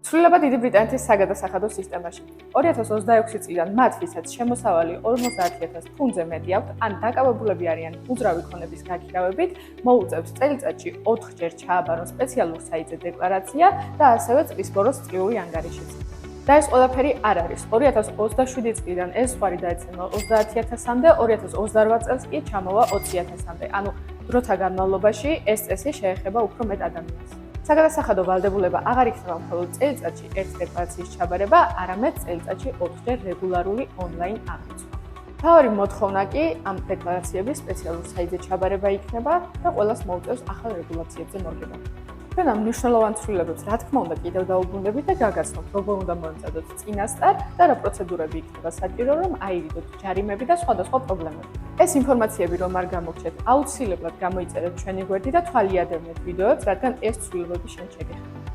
ცვლილება დიდი ბრიტანეთის საგადასახადო სისტემაში. 2026 წლიდან მათ, ვისაც შემოსავალი 50,000 ფუნტზე მეტი აქვთ, ან დაკავებულები არიან უძრავი ქონების გაქირავებით, მოუწევს წელიწადში 4-ჯერ ჩააბარონ სპეციალურ საიტზე დეკლარაცია და ასევე წლის ბოლოს წლიური ანგარიშიც. და ეს ყველაფერი არ არის. 2027 წლიდან ეს ზღვარი დაეცემა 30,000-მდე, 2028 წელს კი ჩამოვა 20,000-მდე. ანუ დროთა განმავლობაში ეს წესი შეეხება უფრო მეტ ადამიანს. საგადასახადო ვალდებულება აღარ იქნება მხოლოდ წელიწადში ერთ დეკლარაციის ჩაბარება, არამედ წელიწადში 4-ჯერ რეგულარული ონლაინ აღრიცხვა. მთავარი მოთხოვნა კი ამ დეკლარაციების სპეციალურ საიტზე ჩაბარება იქნება და ყველას მოუწევს ახალ რეგულაციებზე მორგება. ჩვენ ამ მნიშვნელოვან ცვლილებებს, რა თქმა უნდა, კიდევ დაუბრუნდებით და გაგაცნობთ, როგორ უნდა მოემზადოთ წინასწარ და რა პროცედურები იქნება საჭირო, რომ აირიდოთ ჯარიმები და სხვადასხვა პრობლემები. ეს ინფორმაციები რომ არ გამოგჩეთ, აუცილებლად გამოიწერეთ ჩვენი გვერდი და თვალიადევნეთ ვიდეოებს, რადგან ეს ცვლილებები შენ შეგეხება.